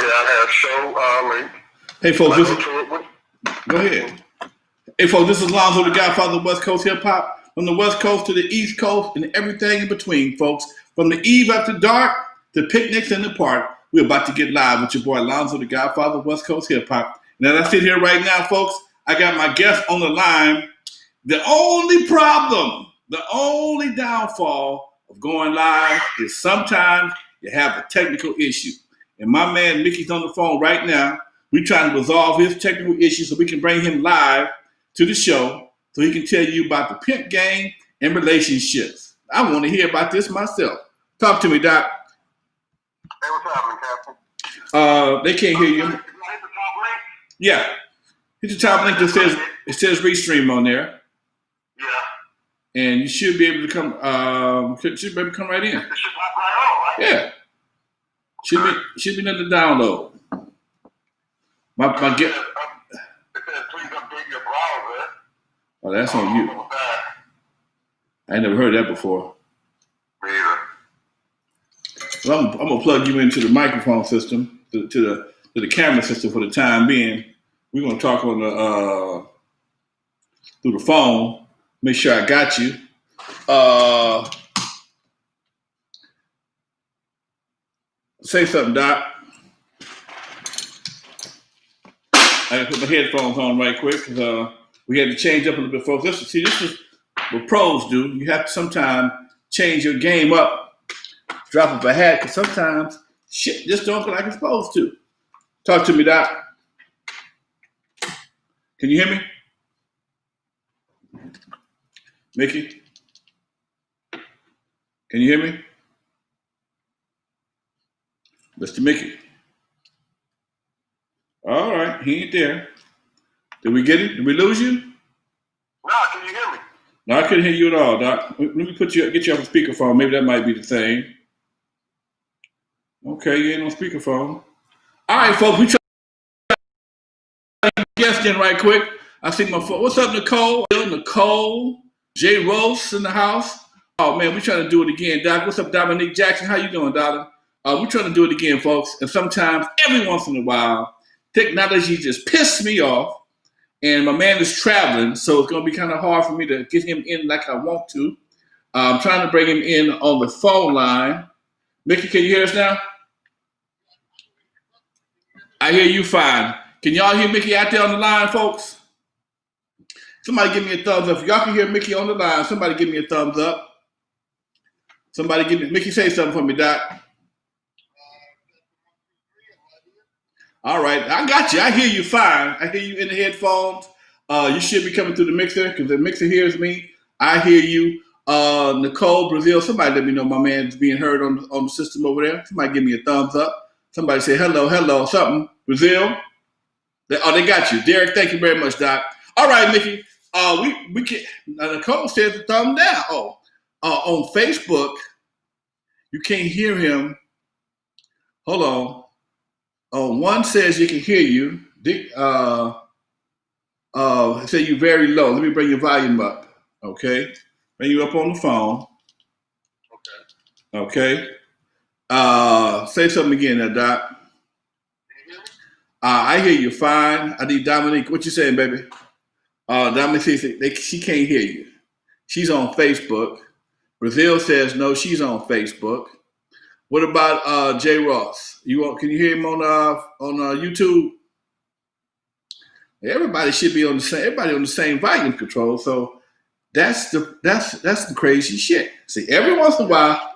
I have show link. Hey folks, go ahead. Hey folks, this is Lonzo, the Godfather of West Coast Hip Hop. From the West Coast to the East Coast and everything in between, folks. From the eve after dark to picnics in the park, we're about to get live with your boy Lonzo, the Godfather of West Coast Hip Hop. And as I sit here right now, folks, I got my guest on the line. The only problem, the only downfall of going live is sometimes you have a technical issue. And my man Mickey's on the phone right now. We're trying to resolve his technical issue so we can bring him live to the show so he can tell you about the pimp game and relationships. I want to hear about this myself. Talk to me, Doc. Hey, what's happening, Captain? They can't hear you. Yeah. Hit the top link that says Restream on there. Yeah. And you should be able to come should be able to come right in. It should pop right on, right? Yeah. Should be nothing to download. My get. It says please update your browser. Oh, that's on you. I ain't never heard that before. Me either. Well, I'm gonna plug you into the microphone system, to the camera system for the time being. We're gonna talk on the through the phone. Make sure I got you. Say something, Doc. I gotta put my headphones on right quick because we had to change up a little bit, folks. This is what pros do. You have to sometimes change your game up, drop of a hat, because sometimes shit just don't go like it's supposed to. Talk to me, Doc. Can you hear me? Mickey? Can you hear me? Mr. Mickey. All right, he ain't there. Did we get it? Did we lose you? No, can you hear me? No, I couldn't hear you at all, Doc. Let me get you off the speakerphone. Maybe that might be the thing. Okay, you ain't on speakerphone. All right, folks, we try to guest in right quick. I see my phone. What's up, Nicole? Nicole, J. Rose in the house. Oh man, we trying to do it again, Doc. What's up, Dominique Jackson? How you doing, darling? We're trying to do it again, folks. And sometimes, every once in a while, technology just pisses me off. And my man is traveling, so it's going to be kind of hard for me to get him in like I want to. I'm trying to bring him in on the phone line. Mickey, can you hear us now? I hear you fine. Can y'all hear Mickey out there on the line, folks? Somebody give me a thumbs up. If y'all can hear Mickey on the line, somebody give me a thumbs up. Somebody give me, Mickey, say something for me, Doc. All right, I got you. I hear you fine. I hear you in the headphones. You should be coming through the mixer because the mixer hears me. I hear you. Nicole, Brazil, somebody let me know my man's being heard on the system over there. Somebody give me a thumbs up. Somebody say hello, something. Brazil. They got you. Derek, thank you very much, Doc. All right, Mickey. We can. Nicole says the thumb down. On Facebook, you can't hear him. Hold on. One says you can hear you. Say you very low. Let me bring your volume up. Okay. Bring you up on the phone. Okay. Say something again there, Doc. I hear you fine. I need Dominique. What you saying, baby? Dominique says she can't hear you. She's on Facebook. Brazil says no, she's on Facebook. What about J. Ross? Can you hear him on YouTube? Everybody should be on the same volume control. So that's the crazy shit. See, every once in a while,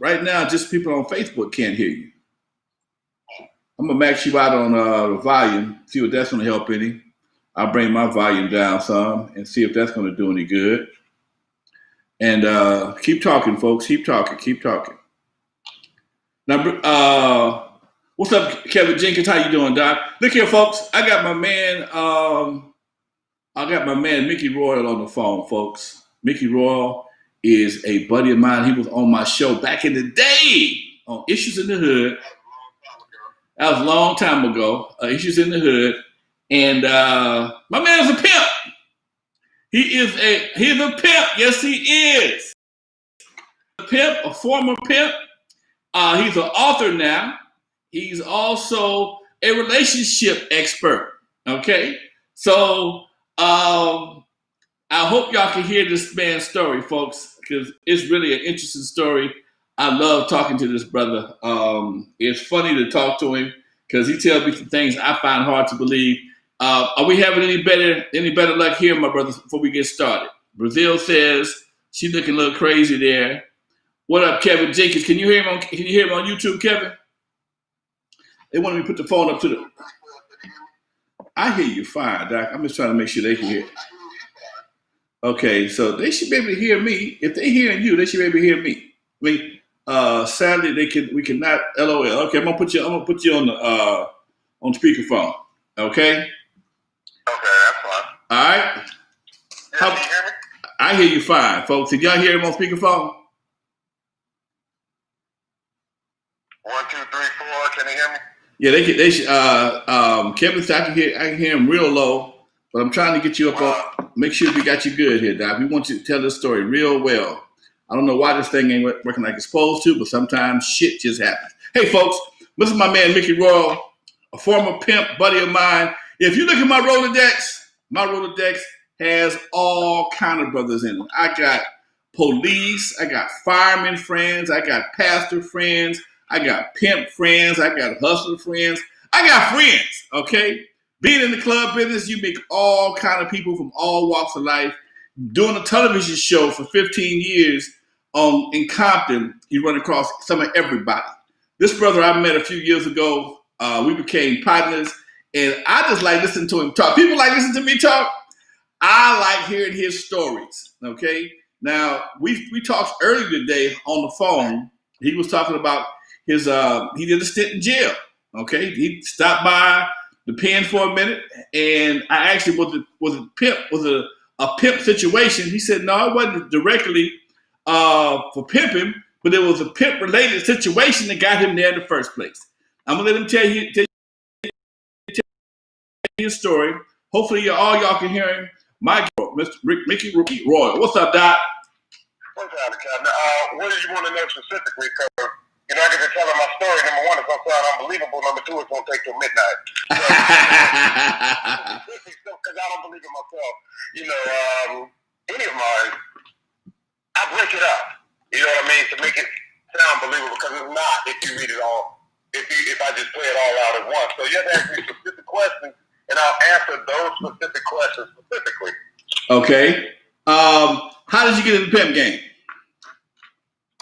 right now, just people on Facebook can't hear you. I'm gonna max you out on the volume. See if that's gonna help any. I'll bring my volume down some and see if that's gonna do any good. And keep talking, folks. Keep talking. Now, what's up, Kevin Jenkins? How you doing, Doc? Look here, folks. I got my man Mickey Royal on the phone, folks. Mickey Royal is a buddy of mine. He was on my show back in the day on Issues in the Hood. That was a long time ago. Issues in the Hood. And my man's a pimp. He's a pimp. Yes, he is. A pimp, a former pimp. He's an author now. He's also a relationship expert. Okay, so I hope y'all can hear this man's story, folks, because it's really an interesting story. I love talking to this brother. It's funny to talk to him because he tells me some things I find hard to believe. Are we having any better luck here, my brothers, before we get started? Brazil says she's looking a little crazy there. What up, Kevin Jenkins? Can you hear him on YouTube, Kevin? They wanted me to put the phone up to the. I hear you fine, Doc. I'm just trying to make sure they can hear. Okay, so they should be able to hear me. If they hearing you, they should be able to hear me. I mean, sadly we cannot. LOL. Okay, I'm gonna put you on the on speakerphone. Okay. Okay, that's fine. All right. Yeah, can you hear me? I hear you fine, folks. Did y'all hear him on speakerphone? 1, 2, 3, 4. Can you hear me? Yeah, they should. Kevin said I can hear him real low, but I'm trying to get you up on. Make sure we got you good here, Doc. We want you to tell this story real well. I don't know why this thing ain't working like it's supposed to, but sometimes shit just happens. Hey, folks, this is my man Mickey Royal, a former pimp buddy of mine. If you look at my Rolodex has all kind of brothers in it. I got police, I got fireman friends, I got pastor friends, I got pimp friends, I got hustler friends, I got friends, okay? Being in the club business, you make all kind of people from all walks of life. Doing a television show for 15 years in Compton, you run across some of everybody. This brother I met a few years ago, we became partners, and I just like listening to him talk. People like listening to me talk. I like hearing his stories, okay? Now, we talked earlier today on the phone. He was talking about his, he did a stint in jail, okay? He stopped by the pen for a minute, and I asked him, was a pimp situation? He said, no, it wasn't directly for pimping, but it was a pimp-related situation that got him there in the first place. I'm going to let him tell you his story. Hopefully all y'all can hear him. Mr. Mickey Royal. What's up, Doc? What's up, Captain? What do you want to know specifically? Because, I get to tell my story. Number one, it's going to sound unbelievable. Number two, it's going to take till midnight. Because I don't believe in myself. Any of mine, I break it up. You know what I mean? To make it sound believable, because it's not if you read it all. If I just play it all out at once. So you have to ask me specific questions, and I'll answer those specific questions specifically. Okay. How did you get in the pimp game?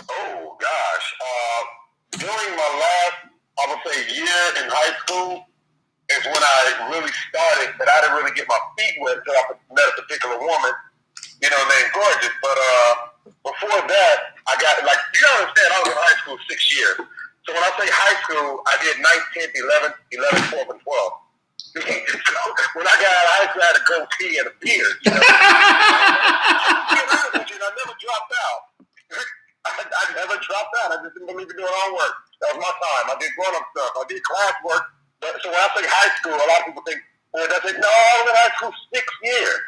Oh, gosh. During my last, I would say, year in high school is when I really started, but I didn't really get my feet wet until I met a particular woman, named Gorgeous. But before that, I got, you gotta understand, I was in high school 6 years. So when I say high school, I did 9th, 10th, 11th, 12th, and 12th. So when I got out of high school, I had a goatee and a beard. I never dropped out. I never dropped out. I just didn't believe in doing homework. That was my time. I did grown-up stuff. I did classwork. So when I say high school, a lot of people think, well, I say, no, I was in high school 6 years.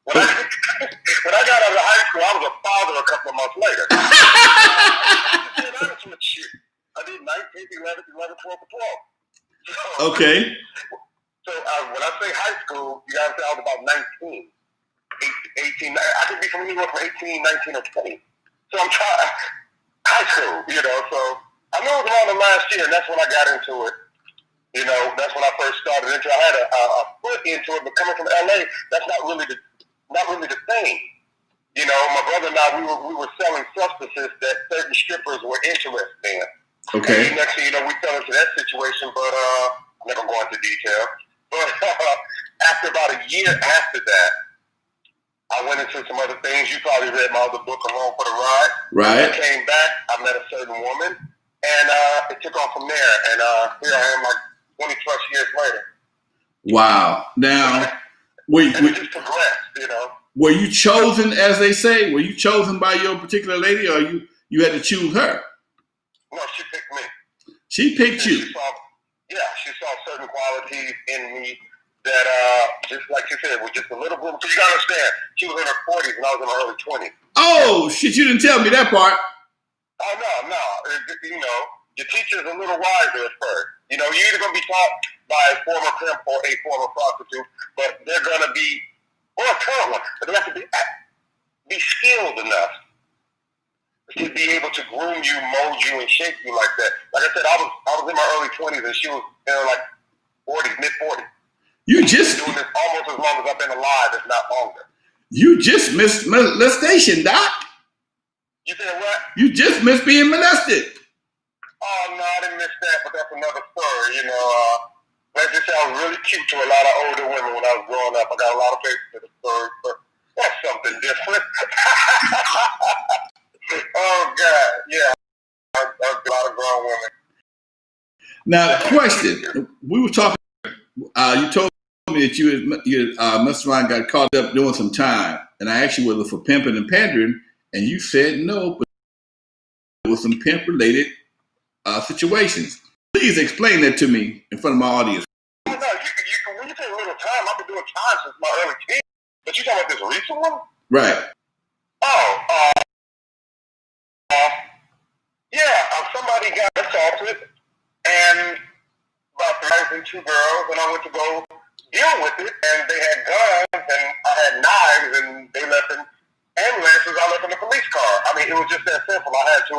When I got out of high school, I was a father a couple of months later. I'm being honest with you. I did 19th, 11th, 12th, and 12th. So, okay. So when I say high school, you got to say I was about 19, 18. I could be from anywhere from 18, 19, or 20. So I'm trying high school, So I knew it was around the last year, and that's when I got into it. That's when I first started into it. I had a foot into it, but coming from LA, that's not really the thing. My brother and I, we were selling substances that certain strippers were interested in. Okay. And next thing you know, we fell into that situation, but I'm not gonna go into detail. But after about a year after that, I went into some other things. You probably read my other book, Along for the Ride. Right. I came back. I met a certain woman, and it took off from there. And here I am, 20 plus years later. Wow. Now, we just progressed, Were you chosen, as they say? Were you chosen by your particular lady, or you had to choose her? No, she picked me. She picked you. She saw certain qualities in me that, just like you said, was just a little bit. Because you gotta understand, she was in her 40s and I was in my early 20s. Oh shit! You didn't tell me that part. Oh no! you know, your teacher's a little wiser at first. You know, you're either going to be taught by a former pimp or a former prostitute, but they're going to be, or a current one, but they have to be skilled enough to be able to groom you, mold you, and shape you like that. Like I said, I was in my early 20s, and she was in her like 40s, mid 40s. You just doing this almost as long as I've been alive, if not longer. You just missed molestation, Doc. You said what? You just missed being molested. Oh no, I didn't miss that, but that's another story. You know, let's just say I was really cute to a lot of older women when I was growing up. I got a lot of faces to the story, but that's something different. Oh God, yeah, a lot of grown women. Now, question: we were talking. You told me that you messed around, got caught up doing some time, and I asked you whether for pimping and pandering, and you said no, but it was some pimp-related situations. Please explain that to me in front of my audience. Oh, no, when you say a little time, I've been doing time since my early teens. But you talking about this recent one? Right. Oh, yeah, somebody got assaulted, and about 3 two girls, and I went to go deal with it, and they had guns, and I had knives, and they left in ambulances, I left in the police car. I mean, it was just that simple. I had to,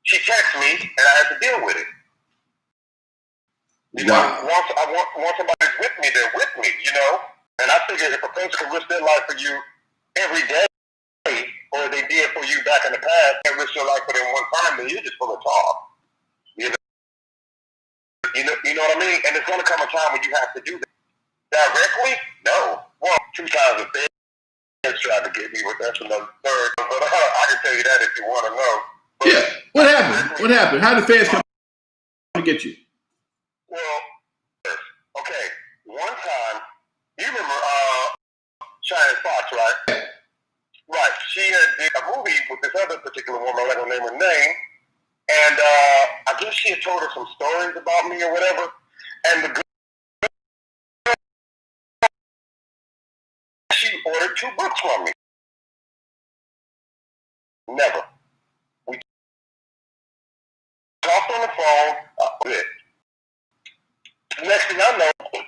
she texted me, and I had to deal with it. You know, once somebody's with me, they're with me, you know? And I figure if a person can risk their life for you every day, or they did for you back in the past, and risk your life for them one time, then you're just full of talk. You know what I mean? And there's going to come a time when you have to do that. Directly? No. Well, 2 times a day, they tried to get me with that's another third. But I can tell you that if you want to know. But yeah. What happened? What happened? How did the feds come to get you? Well, okay. One time, you remember Cheyenne Fox, right? Right. She did a movie with this other particular woman. I'm not going to name her name. And I guess she had told her some stories about me or whatever. And the girl, she ordered 2 books from me. Never. We talked on the phone. Next thing I know,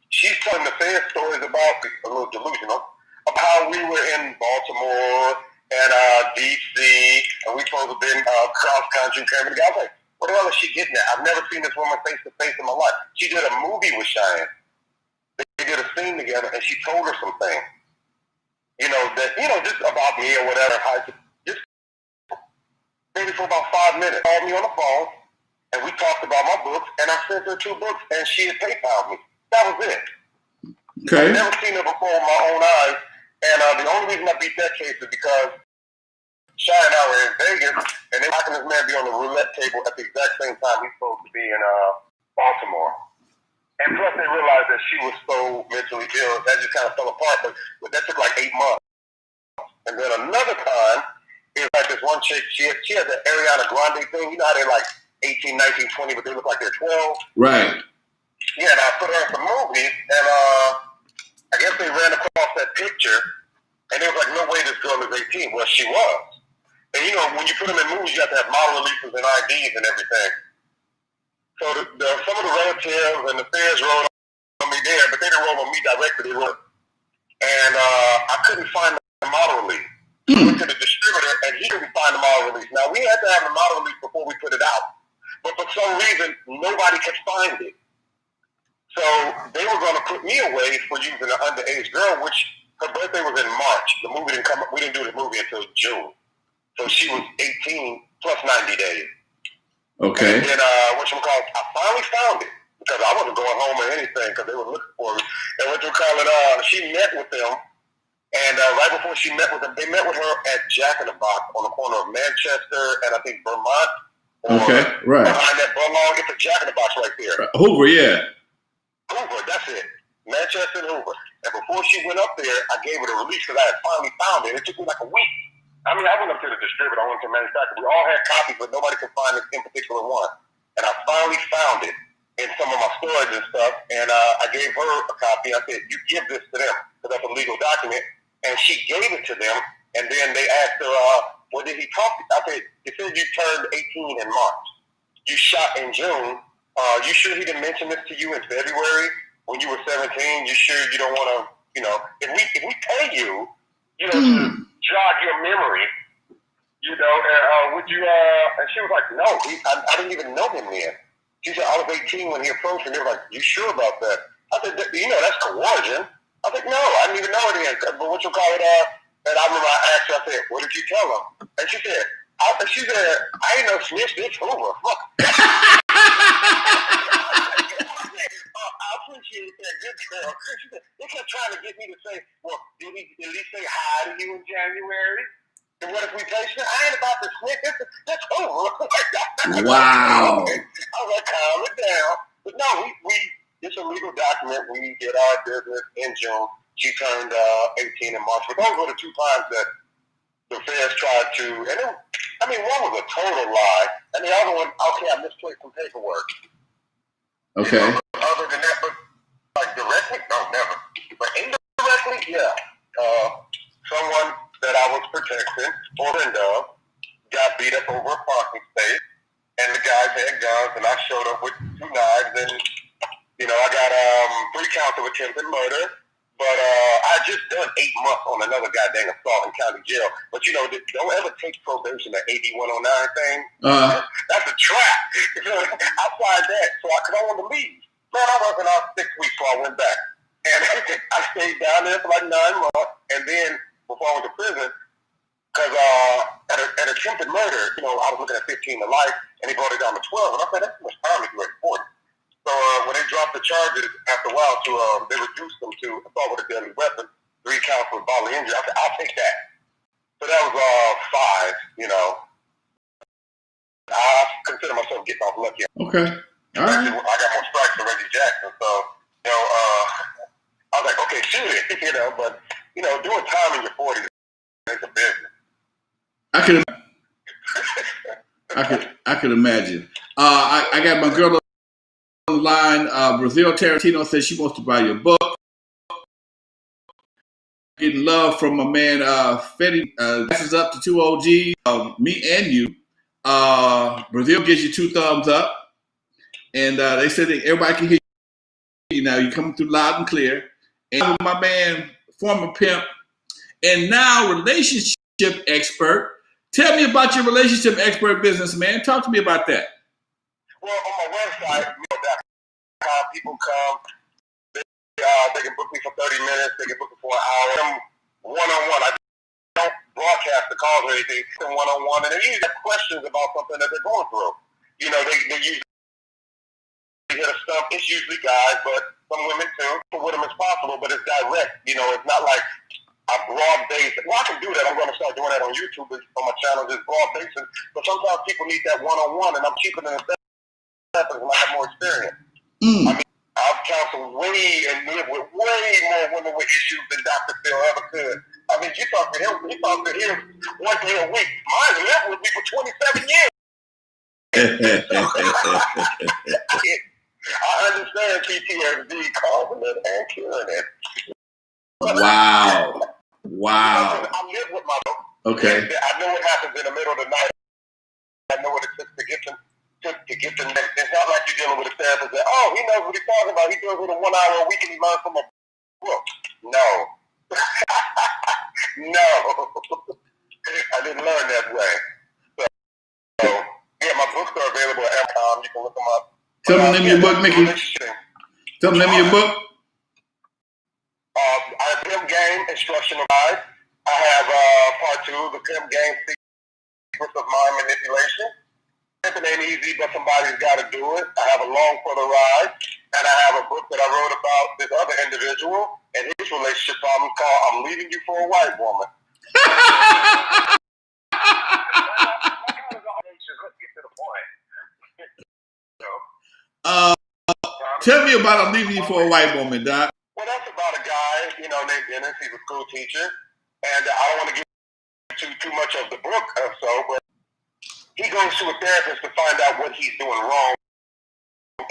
she's telling the fair stories about, a little delusional, about how we were in Baltimore and D.C. and we supposed to have been cross-country camping. I was like, what the hell is she getting at? I've never seen this woman face-to-face in my life. She did a movie with Cheyenne. They did a scene together, and she told her some things. You know, that, you know, just about me or whatever. Just maybe for about 5 minutes. Called me on the phone, and we talked about my books, and I sent her 2 books, and she had PayPal'd me. That was it. Okay. I've never seen her before with my own eyes, and the only reason I beat that case is because Cheyenne and I were in Vegas, and they watching this man be on the roulette table at the exact same time he's supposed to be in Baltimore. And plus, they realized that she was so mentally ill, that just kind of fell apart, but that took like 8 months. And then another time, it was like this one chick, she had the Ariana Grande thing. You know how they're like 18, 19, 20, but they look like they're 12? Right. Yeah, and I put her in some movies, and I guess they ran across that picture, and they was like, no way this girl is 18. Well, she was. And you know, when you put them in movies, you have to have model releases and IDs and everything. So some of the relatives and the feds rolled on me there, but they didn't roll on me directly. They rolled. And I couldn't find the model release. I went to the distributor, and he couldn't find the model release. Now, we had to have the model release before we put it out. But for some reason, nobody could find it. So they were going to put me away for using an underage girl, which her birthday was in March. The movie didn't come up. We didn't do the movie until June. So she was 18 plus 90 days. Okay. And then, I finally found it because I wasn't going home or anything because they were looking for me. And she met with them. And right before she met with them, they met with her at Jack in the Box on the corner of Manchester and I think Vermont. Okay, right. Behind that Burlong, it's a Jack in the Box right there. Hoover, yeah. Hoover, that's it. Manchester and Hoover. And before she went up there, I gave her the release because I had finally found it. It took me like a week. I mean, I went up to the distributor, I went to the manufacturer. We all had copies, but nobody could find this in particular one. And I finally found it in some of my storage and stuff. And I gave her a copy. I said, you give this to them because that's a legal document. And she gave it to them. And then they asked her, What did he talk? I said, he said you turned 18 in March. You shot in June. You sure he didn't mention this to you in February when you were 17? You sure you don't want to, if we pay you, to jog your memory, would you, and she was like, no, I didn't even know him then. She said, I was 18 when he approached me. They were like, you sure about that? I said, that's coercion. I said, no, I didn't even know it then. But what you call it, and I remember I asked her, I said, what did you tell him? And she said, I ain't no snitch, it's over. Fuck. I appreciate that, good girl. She said, they kept trying to get me to say, well, did he at least say hi to you in January? And what if we play shit? I ain't about to snitch. That's over. Wow. I was like, calm it down. But no, we it's a legal document. We did our business in June. She turned 18 in March. But those were the two times that the feds tried to, and then, one was a total lie, and the other one, okay, I misplaced some paperwork. Okay. Other than that, but like directly, no, never. But indirectly, yeah. Someone that I was protecting, or N.W.A, got beat up over a parking space, and the guys had guns, and I showed up with 2 knives, and I got 3 counts of attempted murder. But I just done 8 months on another goddamn assault in county jail. But don't ever take probation, the AB 109 thing. That's a trap. Outside that, because I wanted to leave. Man, I wasn't out 6 weeks, so I went back. And I stayed down there for like 9 months. And then, before I went to prison, because at attempted murder, I was looking at 15 to life, and they brought it down to 12. And I said, that's too much time if you're at 40. So when they dropped the charges after a while they reduced them to assault with a deadly weapon, 3 counts with bodily injury. I said, I'll take that. So that was 5, I consider myself getting off lucky. Okay. All right. I got more strikes than Reggie Jackson. So, I was like, okay, shoot it, but, doing time in your 40s is a business. I could imagine. I got my girl on the line. Brazil Tarantino says she wants to buy your book. Getting love from my man Fetty. This is up to 2 OGs, me and you. Brazil gives you 2 thumbs up, and they said that everybody can hear you now. You're coming through loud and clear. And my man, former pimp, and now relationship expert. Tell me about your relationship expert business, man. Talk to me about that. Well, on my website, people come. They can book me for 30 minutes. They can book me for an hour. I'm one-on-one. I don't broadcast the calls or anything. I'm one-on-one, and they usually have questions about something that they're going through. They usually hit a stump. It's usually guys, but some women too. With them as possible, but it's direct. It's not like a broad base. Well, I can do that. I'm going to start doing that on YouTube on my channel. Just broad basis. But sometimes people need that one-on-one, and I'm cheaper than a therapist, and I have more experience. I've counseled and lived with way more women with issues than Dr. Phil ever could. You talk to him 1 day a week. Mine lived with me for 27 years. I understand PTSD, causing it and curing it. Wow. I live with my dog. Okay. I know what happens in the middle of the night. I know what it took to get them. It's not like you're dealing with a therapist that, he knows what he's talking about. He does it in 1 hour a week and he learns from a book. No. No. I didn't learn that way. So, yeah, my books are available at Amazon. You can look them up. Tell me the name of your book, Mickey. Tell me the name of your book. I have Pimp Game, Instructional Guide. I have part 2, the Pimp Game, Secrets of Mind Manipulation. It ain't easy, but somebody's got to do it. I have Along for the Ride, and I have a book that I wrote about this other individual and his relationship problem called I'm Leaving You for a White Woman. Let's get to the point. Tell me about I'm Leaving You for a White Woman, Doc. Well, that's about a guy, named Dennis. He's a school teacher, and I don't want to get too much of the book but he goes to a therapist to find out what he's doing wrong,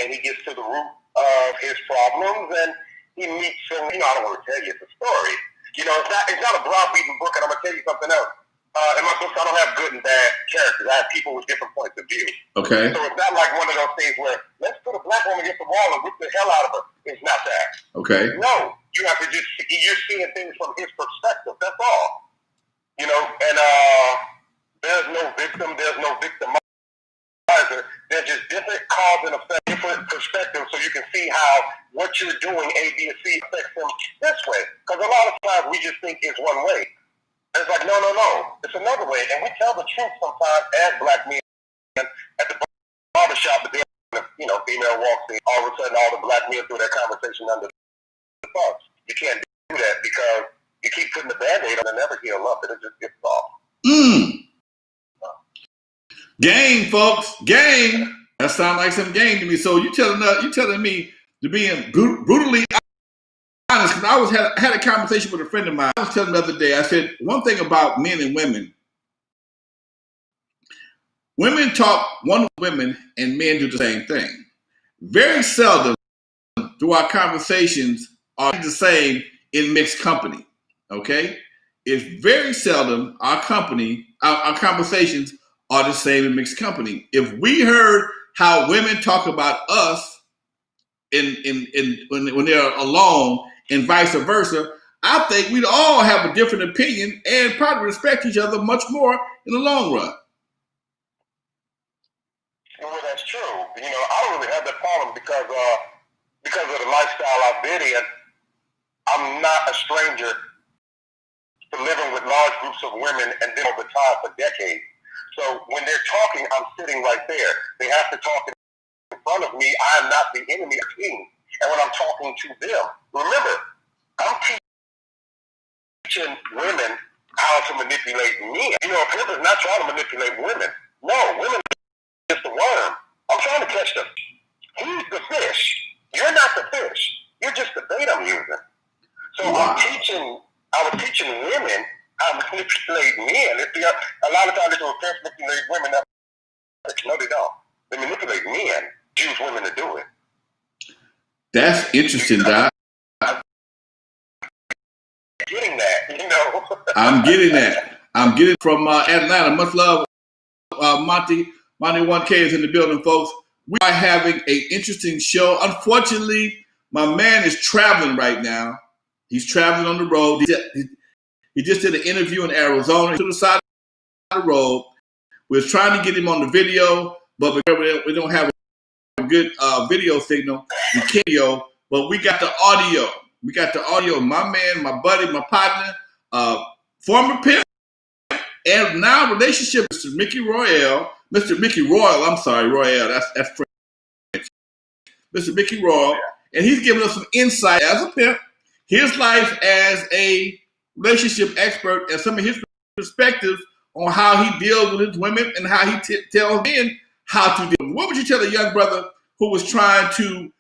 and he gets to the root of his problems, and he meets some, I don't want to tell you, it's a story. It's not a browbeating book, and I'm going to tell you something else. In my books, I don't have good and bad characters. I have people with different points of view. Okay. So it's not like one of those things where let's put a black woman against the wall and whip the hell out of her. It's not that. Okay. No, you have to just you're seeing things from his perspective. That's all. You know, and there's no victim. There's no victimizer. There's just different cause and effect, different perspectives, so you can see how what you're doing, A, B, and C, affects them this way. Because a lot of times we just think it's one way. And it's like, no. It's another way. And we tell the truth sometimes as black men at the barbershop, but then, you know, female walks in, all of a sudden all the black men through that conversation under the bus. You can't do that because you keep putting the Band-Aid on and never heal up, and it just gets soft. Game, folks, game. That sounds like some game to me. So you telling me to be brutally honest, because I had a conversation with a friend of mine. I was telling the other day, I said, one thing about men and women talk one women and men do the same thing. Very seldom do our conversations are the same in mixed company. Okay? It's very seldom our conversations are the same in mixed company. If we heard how women talk about us when they're alone and vice versa, I think we'd all have a different opinion and probably respect each other much more in the long run. Well, that's true. You know, I don't really have that problem because of the lifestyle I've been in. I'm not a stranger to living with large groups of women and then over time for decades. So when they're talking, I'm sitting right there. They have to talk in front of me. I am not the enemy of the team. And when I'm talking to them, remember, I'm teaching women how to manipulate men. You know, a pimp is not trying to manipulate women. No, women are just the worm. I'm trying to catch them. He's the fish. You're not the fish. You're just the bait I'm using. So wow. I was teaching women how to manipulate men. A lot of times they pimps manipulate women. No, they don't. They manipulate men, use women to do it. That's interesting, Doc. Getting that, you know. I'm getting that. I'm getting from Atlanta. Much love, Monty. Monty 1K is in the building, folks. We are having an interesting show. Unfortunately, my man is traveling right now. He's traveling on the road. He just did an interview in Arizona to the side of the road. We're trying to get him on the video, but we don't have a good video signal. We can't, but we got the audio. We got the audio. My man, my buddy, my partner, former pimp, and now relationship, Mr. Mickey Royale. Mr. Mickey Royal, I'm sorry, Royale, that's French. Mr. Mickey Royal, and he's giving us some insight as a pimp, his life as a relationship expert, and some of his perspectives on how he deals with his women and how he tells men how to deal. What would you tell a young brother who was trying to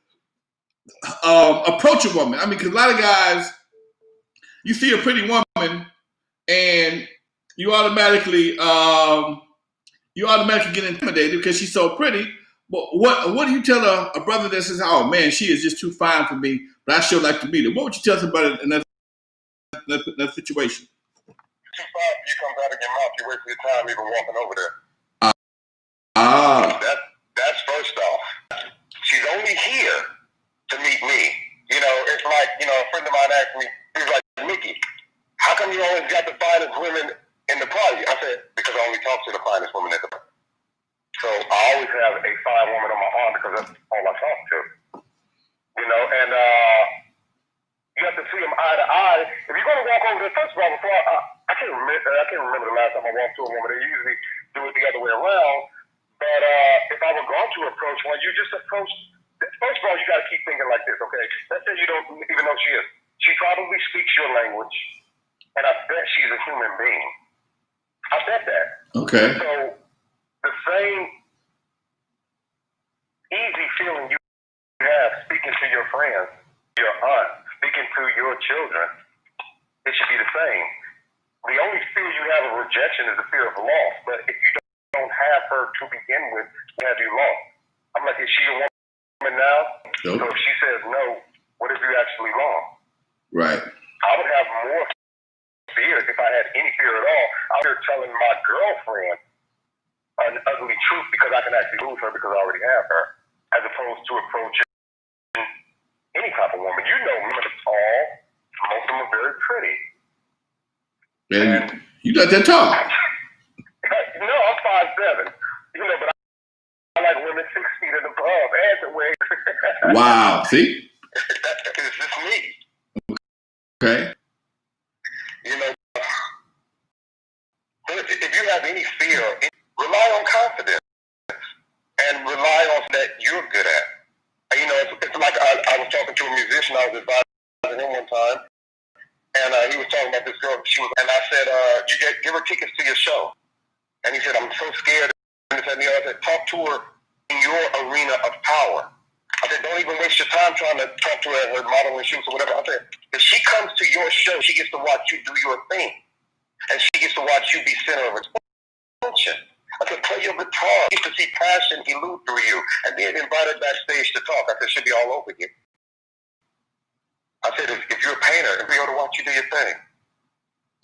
approach a woman? I mean, because a lot of guys, you see a pretty woman and you automatically get intimidated because she's so pretty. But what do you tell a brother that says, "Oh man, she is just too fine for me, but I sure like to meet her"? What would you tell somebody in that situation? Too fine for you comes out of your mouth. You waste your time even walking over there. That's first off. She's only here to meet me. You know, it's like, you know, a friend of mine asked me, he was like, "Mickey, how come you always got the finest women in the party?" I said, "Because I only talk to the finest women at the party. So I always have a fine woman on my arm because that's all I talk to." You know, and you have to see them eye to eye. If you're going to walk over there, first of all, I can't remember the last time I walked to a woman. They usually do it the other way around. But if I were going to approach one, you just approach. First of all, you got to keep thinking like this, okay? Let's say you don't even know she is. She probably speaks your language, and I bet she's a human being. I bet that. Okay. So the same easy feeling you have speaking to your friends, your aunt, speaking to your children, it should be the same. The only fear you have of rejection is the fear of loss. But if you don't have her to begin with, have you lost? I'm like, is she a woman now? Nope. So if she says no, what if you actually lost? Right. I would have more fear if I had any fear at all. I would tell telling my girlfriend an ugly truth because I can actually lose her because I already have her, as opposed to approaching any type of woman. You know, women are tall. Most of them are very pretty. And you got that tall. No, I'm 5'7". You know, but I like women 6 feet and above and the way. Wow. See? It's just me. Okay. You know, if you have any fear, rely on confidence and rely on that you're good at. You know, it's like I was talking to a musician. I was advising him one time, and he was talking about this girl. And I said, give her tickets to your show. And he said, I'm so scared. And I said, talk to her in your arena of power. I said, don't even waste your time trying to talk to her at her modeling shoots or whatever. I said, if she comes to your show, she gets to watch you do your thing. And she gets to watch you be center of attention. I said, play your guitar. You used to see passion elude through you. And then invite her backstage to talk. I said, she'll be all over you. I said, if you're a painter, it'll be able to watch you do your thing.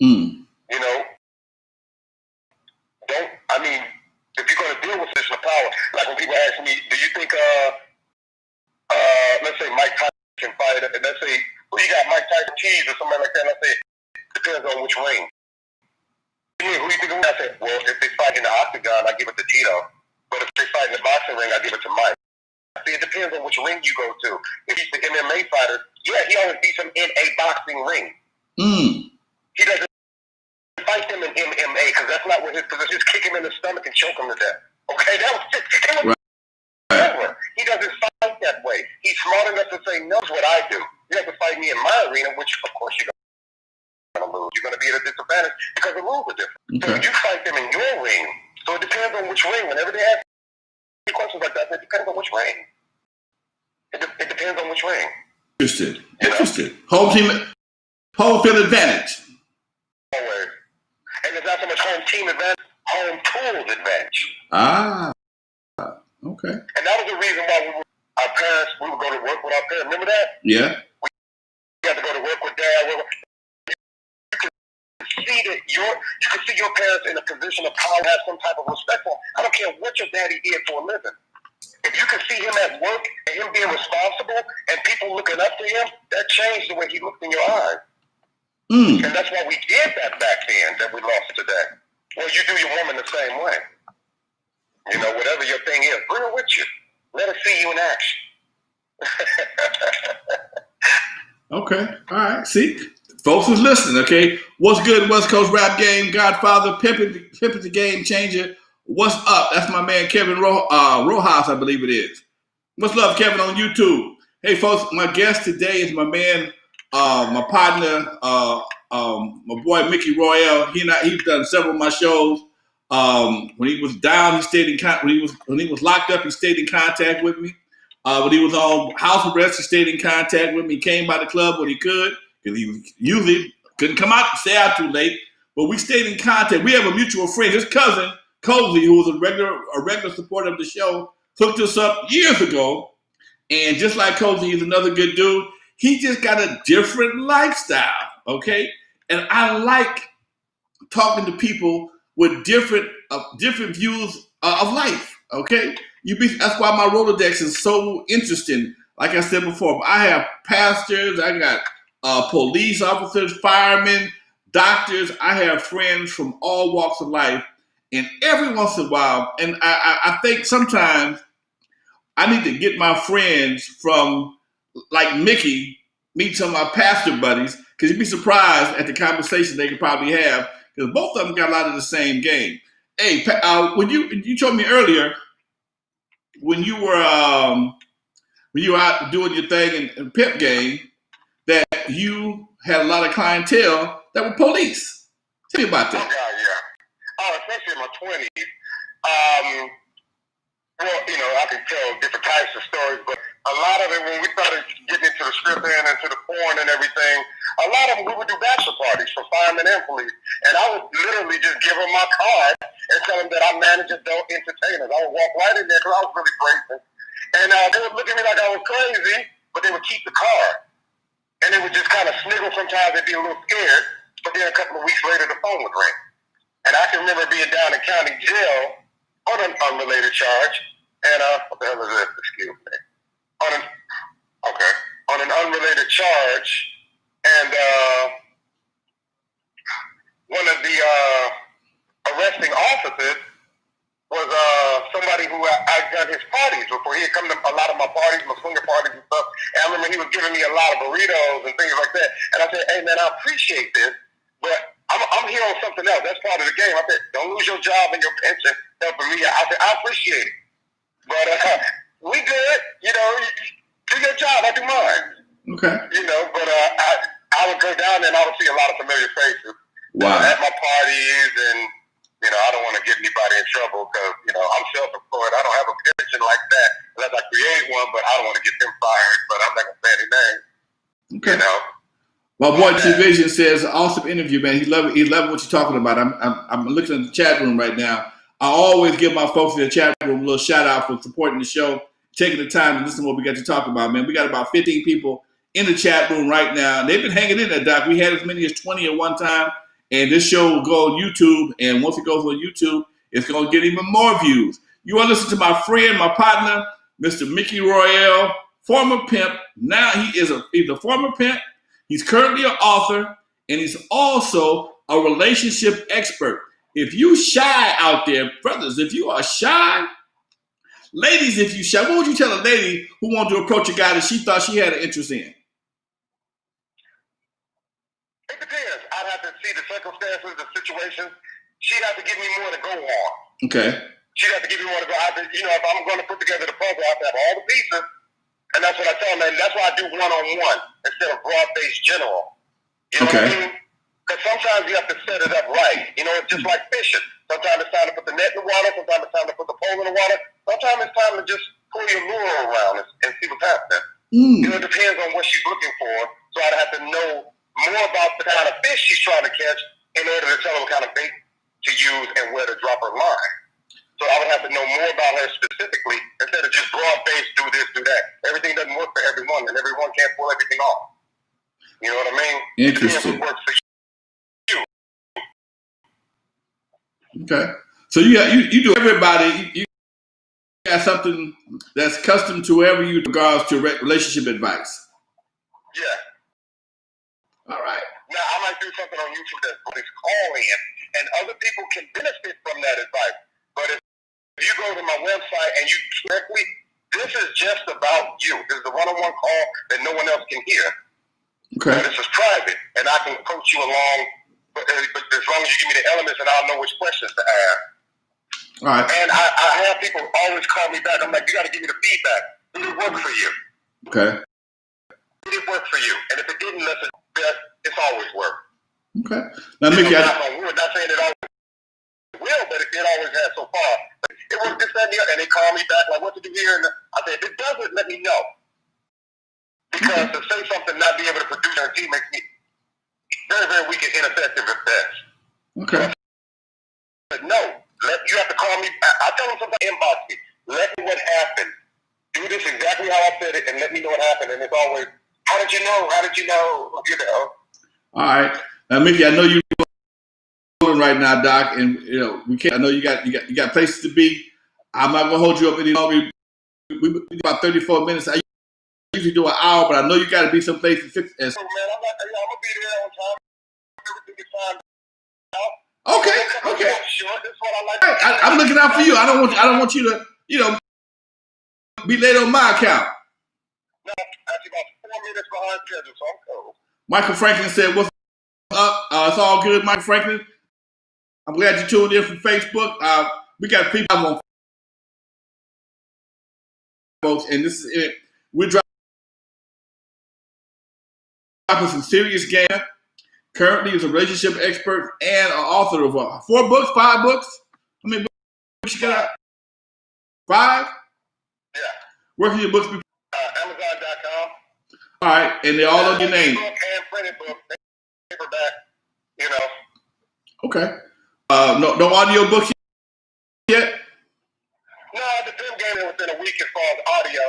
You know, if you're going to deal with position of power, like when people ask me, do you think, let's say Mike Tyson can fight, and let's say, well, you got Mike Tyson cheese or somebody like that, and I say, depends on which ring. Who do you think? I said, well, if they fight in the octagon, I give it to Tito. But if they fight in the boxing ring, I give it to Mike. I say, it depends on which ring you go to. If he's the MMA fighter, yeah, he always beats him in a boxing ring. He doesn't fight them in MMA because that's not what his position is. Just kick him in the stomach and choke him to death. Okay, that was just over. He doesn't fight that way. He's smart enough to say, no, that's what I do. You have to fight me in my arena, which of course you're going to lose. You're going to be at a disadvantage because the rules are different. So you fight them in your ring. So it depends on which ring. Whenever they ask me questions like that, it depends on which ring. It depends on which ring. Interesting. Home field advantage. Always. And it's not so much home team advantage, home tools advantage. Okay. And that was the reason why our parents, we would go to work with our parents. Remember that? Yeah. We had to go to work with dad. You can see your parents in a position of power, have some type of respect for them. I don't care what your daddy did for a living. If you can see him at work and him being responsible and people looking up to him, that changed the way he looked in your eyes. And that's why we did that back then that we lost today. Well, you do your woman the same way. You know, whatever your thing is, bring her with you. Let her see you in action. Okay. All right. See? Folks is listening, okay? What's good, West Coast Rap Game, Godfather, Pimpin' the Game Changer. What's up? That's my man Kevin Rojas, I believe it is. What's love, Kevin, on YouTube? Hey, folks, my guest today is my man, my partner, my boy Mickey Royale. He's done several of my shows. When he was down, he stayed in contact. When he was locked up, he stayed in contact with me. When he was on house arrest, he stayed in contact with me. He came by the club when he could. Because he usually couldn't come out, stay out too late. But we stayed in contact. We have a mutual friend. His cousin, Cozy, who was a regular supporter of the show, hooked us up years ago. And just like Cozy, he's another good dude. He just got a different lifestyle, okay? And I like talking to people with different views of life, okay? That's why my Rolodex is so interesting. Like I said before, I have pastors, I got police officers, firemen, doctors. I have friends from all walks of life. And every once in a while, and I think sometimes I need to get my friends from, like Mickey, meet some of my pastor buddies, because you'd be surprised at the conversation they could probably have, because both of them got a lot of the same game. Hey, when you told me earlier, when you were out doing your thing in Pimp Game, that you had a lot of clientele that were police. Tell me about that. Oh, God, yeah. Oh, especially in my 20s. Well, you know, I can tell different types of stories, but a lot of it, when we started getting into the strip and into the porn and everything, a lot of them, we would do bachelor parties for firemen and police. And I would literally just give them my card and tell them that I manage adult entertainers. I would walk right in there because I was really crazy. And they would look at me like I was crazy, but they would keep the card. And they would just kind of sniggle sometimes. They'd be a little scared. But then a couple of weeks later, the phone would ring. And I can remember being down in county jail on an unrelated charge. And what the hell is this? Excuse me. On an unrelated charge, and one of the arresting officers was somebody who I'd done his parties before. He had come to a lot of my parties, my swinger parties and stuff. And I remember he was giving me a lot of burritos and things like that. And I said, "Hey man, I appreciate this, but I'm here on something else. That's part of the game." I said, "Don't lose your job and your pension helping me." I said, "I appreciate it, but we good. You know, do your job, I do mine." Okay. You know, but I would go down there and I would see a lot of familiar faces. Wow. At my parties, and you know, I don't want to get anybody in trouble because you know I'm self-employed. I don't have a pension like that unless I create one, but I don't want to get them fired. But I'm not gonna say any names. Okay. You know. My boy T Vision says, "Awesome interview, man. He loved what you're talking about." I'm looking at the chat room right now. I always give my folks in the chat room a little shout out for supporting the show, taking the time to listen to what we got to talk about, man. We got about 15 people in the chat room right now, and they've been hanging in there, Doc. We had as many as 20 at one time, and this show will go on YouTube, and once it goes on YouTube, it's going to get even more views. You want to listen to my friend, my partner, Mr. Mickey Royale, former pimp. Now he's a former pimp. He's currently an author, and he's also a relationship expert. If you shy out there, brothers, if you are shy, ladies, if you shy, what would you tell a lady who wanted to approach a guy that she thought she had an interest in? It depends. I'd have to see the circumstances, the situation. She'd have to give me more to go on. Okay. She'd have to give me more to go. You know, if I'm going to put together the puzzle, I have to have all the pieces. And that's what I tell them. And that's why I do one-on-one instead of broad-based general. You know what I mean? Because sometimes you have to set it up right. You know, it's just like fishing. Sometimes it's time to put the net in the water. Sometimes it's time to put the pole in the water. Sometimes it's time to just pull your lure around and see what's happening. You know, it depends on what she's looking for. So I'd have to know more about the kind of fish she's trying to catch in order to tell her what kind of bait to use and where to drop her line. So I would have to know more about her specifically instead of just broad-based, do this, do that. Everything doesn't work for everyone, and everyone can't pull everything off. You know what I mean? Interesting. It works for you. Okay. So you do everybody. You got something that's custom to whoever you regards to relationship advice. Yeah. All right. Now I might do something on YouTube that's call in, and other people can benefit from that advice. But if you go to my website and you directly, this is just about you. This is the one-on-one call that no one else can hear. Okay. This is private, and I can coach you along. But as long as you give me the elements, and I'll know which questions to ask. All right. And I have people always call me back. I'm like, you got to give me the feedback. Did it work for you? Okay. Did it work for you? And if it didn't, it's always worked. Okay. Now, Mickey, not saying it always will, but it always has so far. It worked this, that, and the other. And they call me back, like, what did you hear? And I said, if it doesn't, let me know. Because to say something, not be able to produce on a team makes me very, very weak and ineffective at best. Okay. But no, you have to call me. I tell them sometimes, inbox me. Let me know what happened. Do this exactly how I said it, and let me know what happened. And it's always, how did you know? How did you know? You know. All right. Now, Mickey, I know you're rolling right now, Doc, and you know we can't. I know you got places to be. I'm not gonna hold you up any longer. We about 34 minutes. I usually do an hour, but I know you got to be someplace to fix. Man, I'm gonna be there on time. Everything is fine. Okay. Sure, that's what I like. I'm looking out for you. I don't want you to, be late on my account. No, actually about 4 minutes behind schedule, so I'm cool. Michael Franklin said, "What's up? It's all good, Michael Franklin. I'm glad you tuned in from Facebook. We got people on folks, and this is it. We're dropping some serious game. Currently, is a relationship expert and an author of 4 books, 5 books. How many books you got out? 5? Yeah. Where can your books be? Amazon.com. All right, and they're all under your name. Book and printed book, paperback. You know. Okay. No audio books yet? No, the film game within a week as far as audio.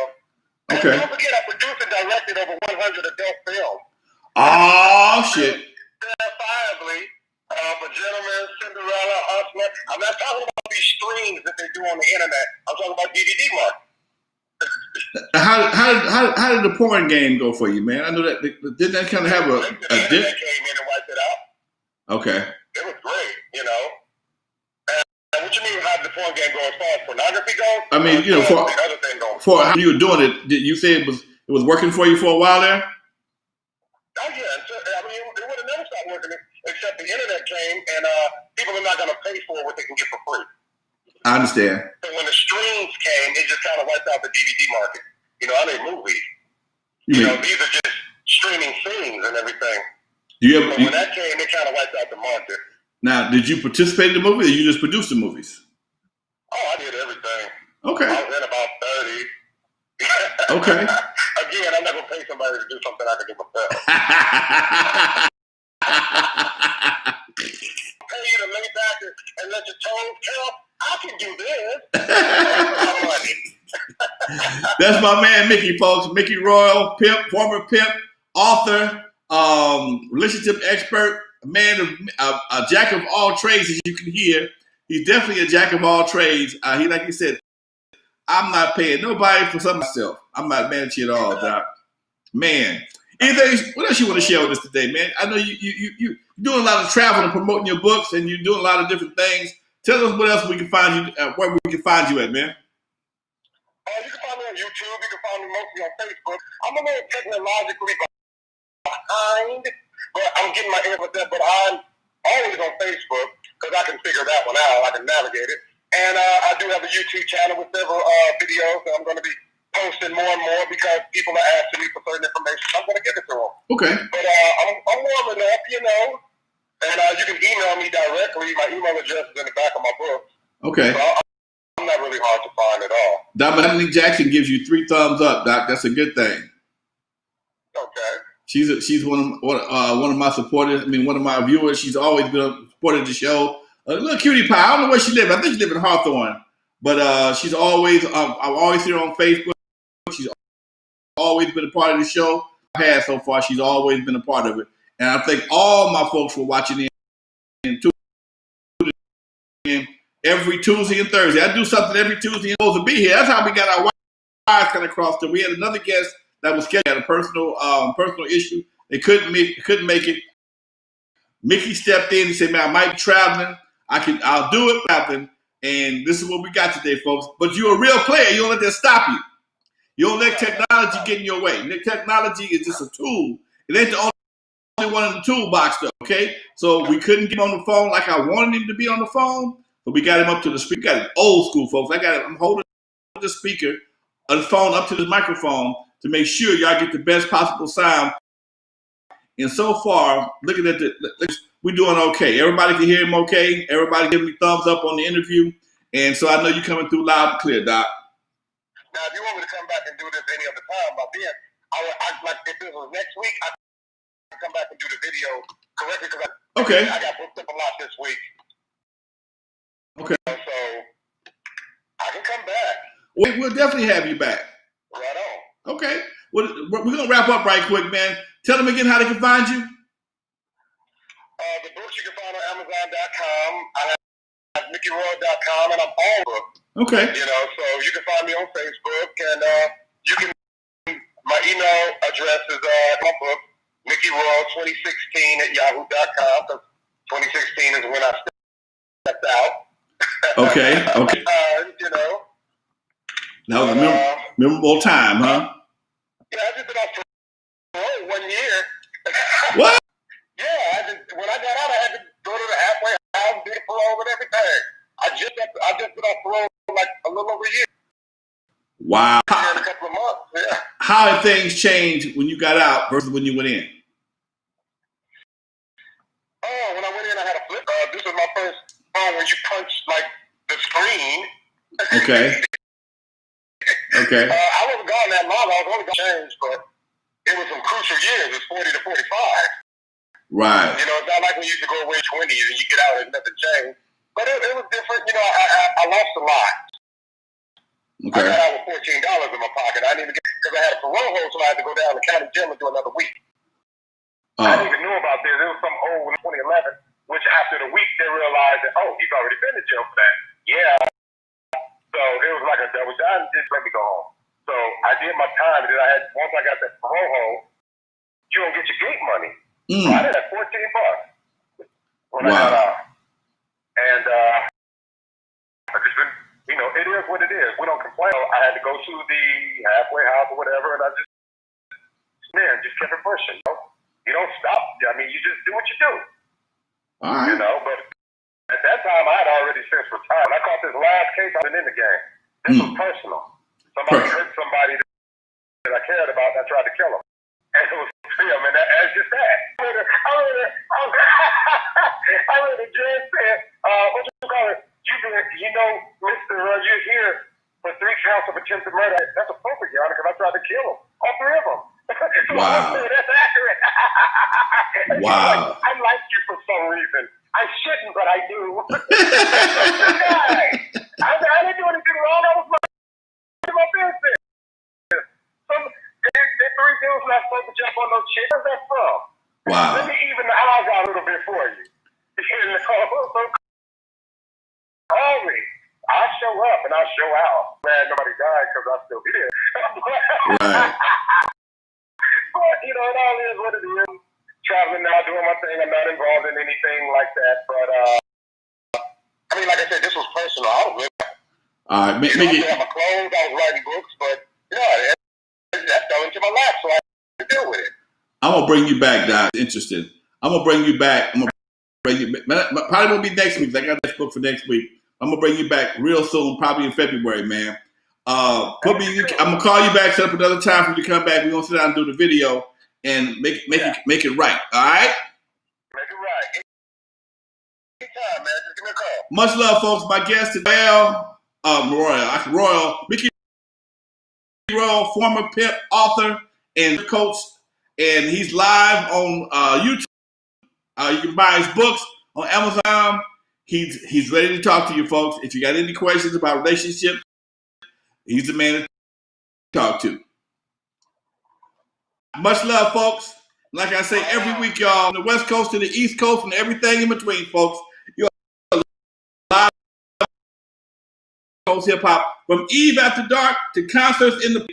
Okay. And don't forget, I produced and directed over 100 adult films. Oh, shit. Verifiably, For Gentlemen, Cinderella, Hustler. I'm not talking about these streams that they do on the internet. I'm talking about DVD market. How did the porn game go for you, man? I know that didn't that kind of have a dip? Internet came in and wiped it out. Okay. It was great, you know. And what you mean how did the porn game go as far as pornography goes? I mean, you know, for how you were doing it, did you say it was working for you for a while there? Oh yeah, I mean it would have never stopped working except the internet came and people are not going to pay for what they can get for free. I understand. So when the streams came, it just kind of wiped out the DVD market. You know, I mean movies. You know, these are just streaming things and everything. But when that came, it kind of wiped out the market. Now, did you participate in the movie, or you just produced the movies? Oh, I did everything. Okay. I was in about 30. Okay. Again, I'm not going to pay somebody to do something I can do myself. Pay you to lay back and let your toes count. I can do this. That's my man, Mickey, folks. Mickey Royal, pimp, former pimp, author, relationship expert, a man, a jack of all trades, as you can hear. He's definitely a jack of all trades. Like he said, I'm not paying nobody for something myself. I'm not mad at you at all, Doc. Man, anything? What else you want to share with us today, man? I know you're doing a lot of travel and promoting your books, and you're doing a lot of different things. Tell us what else we can find you, where we can find you at, man. You can find me on YouTube. You can find me mostly on Facebook. I'm a little technologically behind, but I'm getting my ear with that. But I'm always on Facebook because I can figure that one out. I can navigate it. And I do have a YouTube channel with several videos that I'm going to be posting more and more because people are asking me for certain information. I'm going to give it to them. Okay. But I'm warming up, you know. And you can email me directly. My email address is in the back of my book. Okay. So I'm not really hard to find at all. Dominique Jackson gives you 3 thumbs up, Doc. That's a good thing. Okay. She's one of my supporters. I mean, one of my viewers. She's always been a supporter of the show. A little cutie pie. I don't know where she lives. I think she lives in Hawthorne. But she's always. I've always seen her on Facebook. She's always been a part of the show. I've had so far. She's always been a part of it. And I thank all my folks for watching in every Tuesday and Thursday. I do something every Tuesday and supposed to be here. That's how we got our wires kind of crossed. We had another guest that was scheduled, had a personal issue. They couldn't make it. Mickey stepped in and said, "Man, I might be traveling. I'll do it, traveling." And this is what we got today, folks. But you're a real player. You don't let that stop you. You don't let technology get in your way. Technology is just a tool. It ain't the only one in the toolbox, though, okay? So we couldn't get him on the phone like I wanted him to be on the phone, but we got him up to the speaker. We got it old school, folks. I'm holding the speaker of the phone up to the microphone to make sure y'all get the best possible sound. And so far, looking at we're doing okay. Everybody can hear him okay. Everybody giving me thumbs up on the interview. And so I know you're coming through loud and clear, Doc. Now, if you want me to come back and do this any other time, like if it was next week, I can come back and do the video correctly because I got booked up a lot this week. Okay. So I can come back. We'll definitely have you back. Right on. Okay. Well, we're going to wrap up right quick, man. Tell them again how they can find you. The books you can find on Amazon.com. I have MickeyRoy.com, and I'm all book. Okay. You know, so you can find me on Facebook, and you can. My email address is my book, MickeyRoy2016@yahoo.com. Because 2016 is when I stepped out. Okay. You know. That was a memorable time, huh? Yeah, I just been off parole 1 year. What? Yeah, when I got out, I had to go to the halfway house, do the parole and everything. I just been off parole for like a little over a year. Wow. In a couple of months, yeah. How have things changed when you got out versus when you went in? Oh, when I went in, I had a flip. This was my first phone when you punch like the screen. Okay. Okay. I wasn't gone that long. I was only going to change, but it was some crucial years. It was 40 to 45. Right. You know, it's not like when you used to go away 20s and you get out and nothing changed. But it was different. You know, I lost a lot. Okay. I got out with $14 in my pocket. I didn't even get, because I had a parole hold, so I had to go down to the county jail and do another week. I didn't even know about this. It was some old in 2011, which after did my time, and then once I got that parole hold, you don't get your gate money. So I did that $14 when I got out. And I've just been, it is what it is. We don't complain. I had to go to the halfway house or whatever, and I just kept it pushing. You don't stop. I mean, you just do what you do. All right. But at that time, I had already since retired. I caught this last case. I was in the game. This was personal. Somebody hurt somebody that I cared about, and I tried to kill him. And it was film, and that's just that. I read the judge said, what you call it? Mr. You're here for 3 counts of attempted murder. That's appropriate, Your Honor, because I tried to kill him. All 3 of them. Wow. That's accurate. Wow. I like you for some reason. I shouldn't, but I do. I didn't do anything wrong. I was my business. They're 3 dudes not supposed to jump on no shit. Where's that from? Wow. Let me even the eyes out a little bit for you. Call me. I'll show up and I'll show out. Man, nobody died because I still be there. Right. But, it all is what it is. Traveling now, doing my thing. I'm not involved in anything like that. But, like I said, this was personal. I was living. All right. I have my clothes. I was writing books. But, that fell into my lap, so I had to deal with it. I'm going to bring you back, Doc. Interesting. I'm going to bring you back. Probably won't be next week. I got this book for next week. I'm going to bring you back real soon, probably in February, man. I'm going to call you back, set up another time for you to come back. We're going to sit down and do the video and make it right. All right? Make it right. Anytime, man. Just give me a call. Much love, folks. My guest is Royal. Mickey Royal, former pimp, author, and coach. And he's live on YouTube. You can buy his books on Amazon. He's ready to talk to you, folks. If you got any questions about relationships, he's the man to talk to. Much love, folks. Like I say every week, y'all, from the West Coast to the East Coast and everything in between, folks. You're live Coast Hip Hop. From Eve After Dark to concerts in the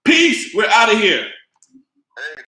peace. We're out of here. Hey.